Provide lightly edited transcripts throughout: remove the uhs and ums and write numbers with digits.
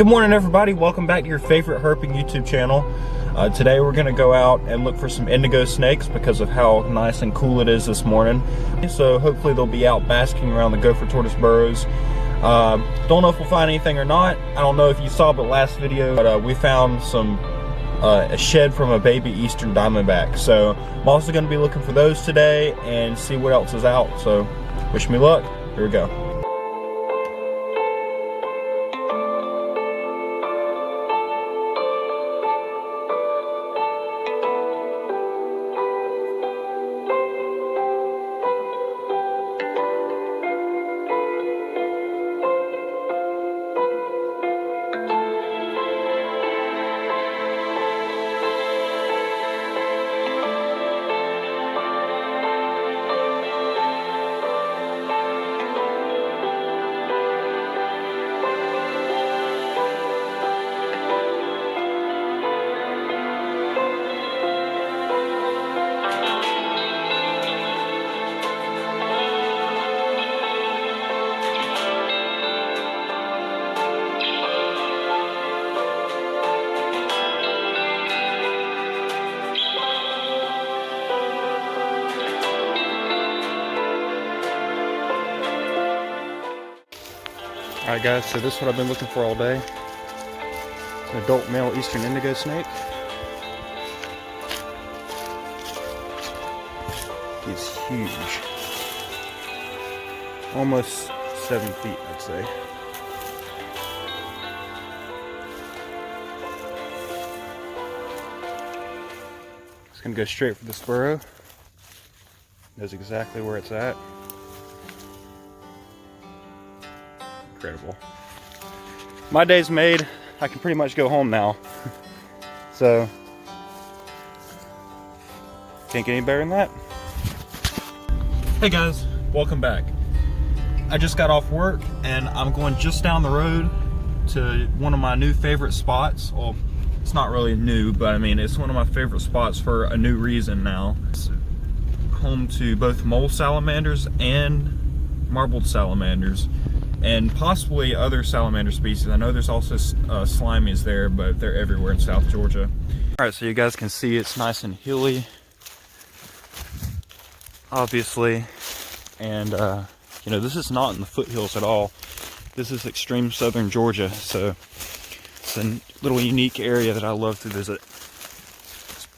Good morning, everybody. Welcome back to your favorite herping YouTube channel. Today we're going to go out and look for some indigo snakes because of how nice and cool it is this morning. So hopefully they'll be out basking around the gopher tortoise burrows. Don't know if we'll find anything or not. I don't know if you saw the last video, but we found a shed from a baby eastern diamondback. So I'm also going to be looking for those today and see what else is out. So wish me luck. Here we go. Alright guys, so this is what I've been looking for all day. It's an adult male eastern indigo snake. He's huge. Almost 7 feet, I'd say. Just gonna go straight for this burrow. Knows exactly where it's at. Incredible. My day's made. I can pretty much go home now. So, can't get any better than that. Hey guys, welcome back. I just got off work and I'm going just down the road to one of my new favorite spots. Well, it's not really new, but I mean, it's one of my favorite spots for a new reason now. It's home to both mole salamanders and marbled salamanders, and possibly other salamander species. I know there's also slimies there, but they're everywhere in South Georgia. Alright, so you guys can see it's nice and hilly, obviously, and you know, this is not in the foothills at all. This is extreme southern Georgia, so it's a little unique area that I love to visit. It's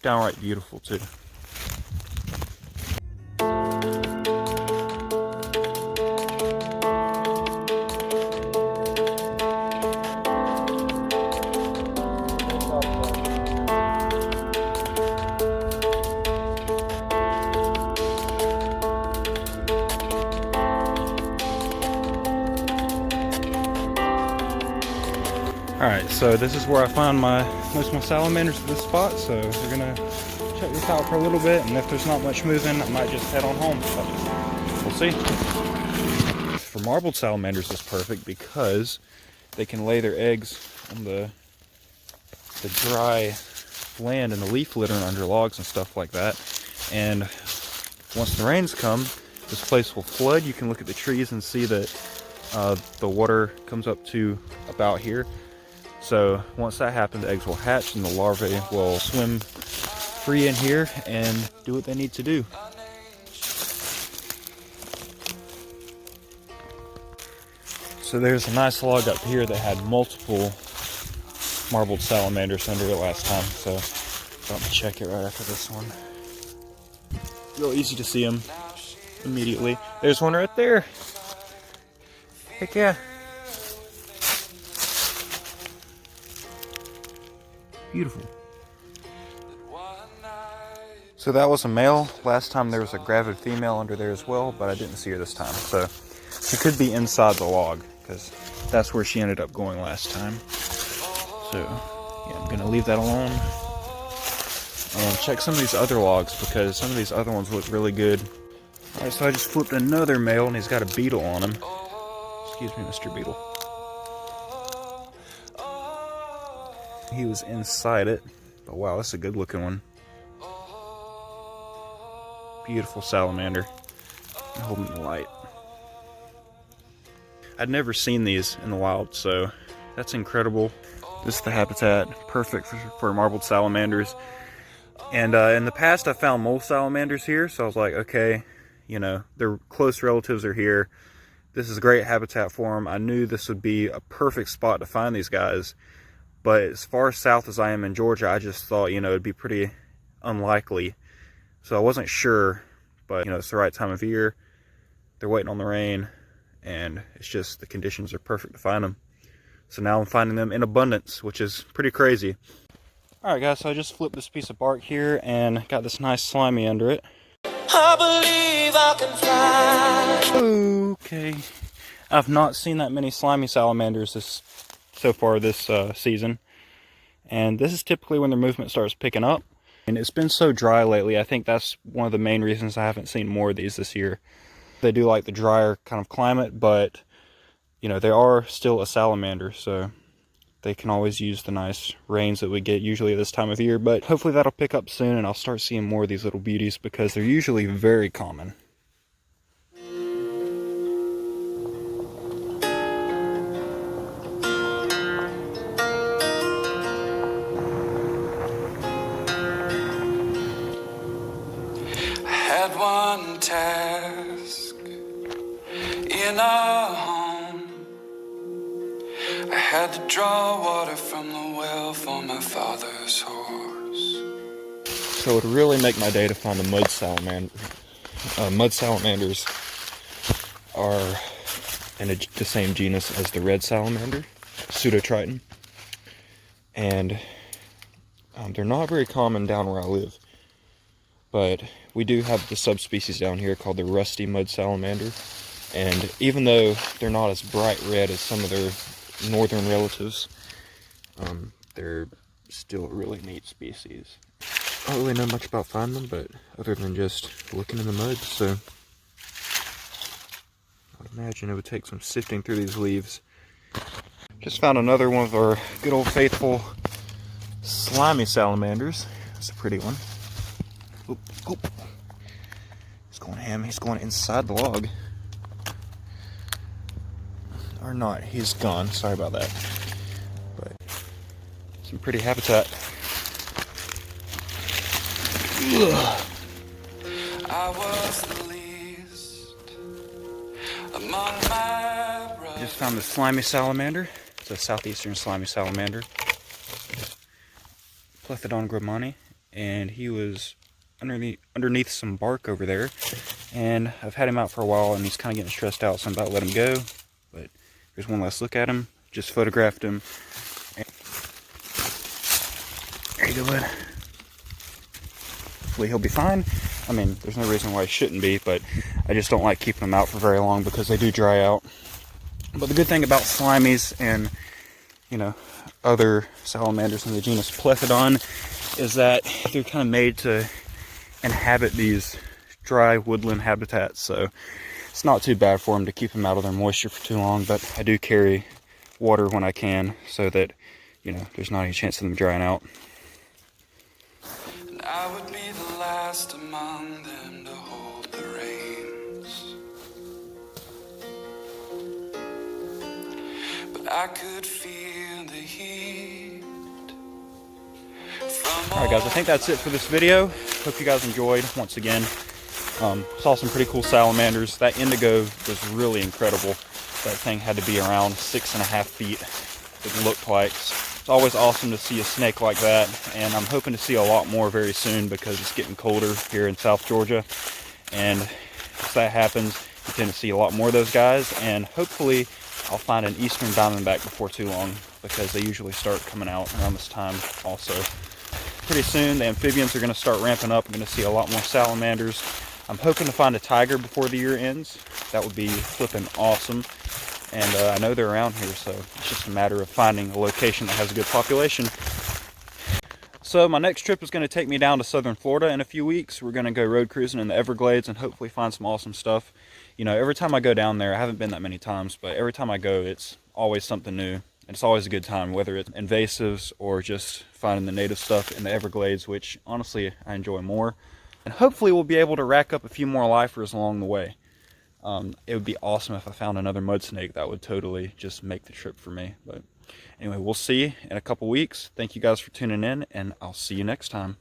downright beautiful too. Alright, so this is where I find most of my salamanders at this spot, so we're gonna check this out for a little bit, and if there's not much moving, I might just head on home. We'll see. For marbled salamanders, it's perfect because they can lay their eggs on the dry land and the leaf litter under logs and stuff like that. And once the rains come, this place will flood. You can look at the trees and see that the water comes up to about here. So once that happens, the eggs will hatch and the larvae will swim free in here and do what they need to do. So there's a nice log up here that had multiple marbled salamanders under it last time, so I'm gonna check it right after this one. Real easy to see them immediately. There's one right there. Heck yeah. Beautiful. So that was a male. Last time there was a gravid female under there as well, but I didn't see her this time. So she could be inside the log because that's where she ended up going last time. So yeah, I'm gonna leave that alone and check some of these other logs because some of these other ones look really good. Alright, so I just flipped another male and he's got a beetle on him. Excuse me, Mr. Beetle. He was inside it. But wow, that's a good looking one. Beautiful salamander. Holding the light. I'd never seen these in the wild, so That's incredible. This is the habitat, perfect for marbled salamanders. And in the past I found mole salamanders here, so I was like, okay, you know, their close relatives are here. This is a great habitat for them. I knew this would be a perfect spot to find these guys. But as far south as I am in Georgia, I just thought, you know, it'd be pretty unlikely. So I wasn't sure, but, you know, it's the right time of year. They're waiting on the rain, and it's just the conditions are perfect to find them. So now I'm finding them in abundance, which is pretty crazy. Alright guys, so I just flipped this piece of bark here and got this nice slimy under it. I believe I can fly. Okay. I've not seen that many slimy salamanders so far this season. And this is typically when their movement starts picking up. And it's been so dry lately, I think that's one of the main reasons I haven't seen more of these this year. They do like the drier kind of climate, but you know, they are still a salamander, so they can always use the nice rains that we get usually at this time of year. But hopefully that'll pick up soon and I'll start seeing more of these little beauties because they're usually very common. I had one task in a home. I had to draw water from the well for my father's horse. So it would really make my day to find the mud salamander. Mud salamanders are in the same genus as the red salamander, Pseudotriton. And they're not very common down where I live. But we do have the subspecies down here called the rusty mud salamander. And even though they're not as bright red as some of their northern relatives, they're still a really neat species. I don't really know much about finding them, but other than just looking in the mud, so I'd imagine it would take some sifting through these leaves. Just found another one of our good old faithful slimy salamanders. It's a pretty one. Oop, oop. He's going ham. He's going inside the log. Or not. He's gone. Sorry about that. But some pretty habitat. Ugh. I was the least among my brothers. Just found the slimy salamander. It's a southeastern slimy salamander. Plethodon gramani. And he was underneath some bark over there. And I've had him out for a while and he's kind of getting stressed out, so I'm about to let him go. But here's one last look at him. Just photographed him. And there you go, bud. Hopefully he'll be fine. I mean, there's no reason why he shouldn't be, but I just don't like keeping them out for very long because they do dry out. But the good thing about slimies and, you know, other salamanders in the genus Plethodon is that they're kind of made to inhabit these dry woodland habitats, so it's not too bad for them to keep them out of their moisture for too long. But I do carry water when I can so that, you know, there's not any chance of them drying out. And I would be the last among them to hold the reins, but I could feel the heat. Alright guys, I think that's it for this video. Hope you guys enjoyed once again. Saw some pretty cool salamanders. That Indigo was really incredible. That thing had to be around 6.5 feet, it looked like. It's always awesome to see a snake like that, and I'm hoping to see a lot more very soon because it's getting colder here in South Georgia. And if that happens, you tend to see a lot more of those guys, and hopefully I'll find an eastern diamondback before too long because they usually start coming out around this time also. Pretty soon the amphibians are going to start ramping up. I'm going to see a lot more salamanders. I'm hoping to find a tiger before the year ends. That would be flipping awesome. And I know they're around here, so it's just a matter of finding a location that has a good population. So my next trip is going to take me down to southern Florida in a few weeks. We're going to go road cruising in the Everglades and hopefully find some awesome stuff. You know, every time I go down there, I haven't been that many times, but every time I go, it's always something new. It's always a good time, whether it's invasives or just finding the native stuff in the Everglades, which honestly I enjoy more. And hopefully we'll be able to rack up a few more lifers along the way. It would be awesome if I found another mud snake. That would totally just make the trip for me. But Anyway, we'll see you in a couple weeks. Thank you guys for tuning in, and I'll see you next time.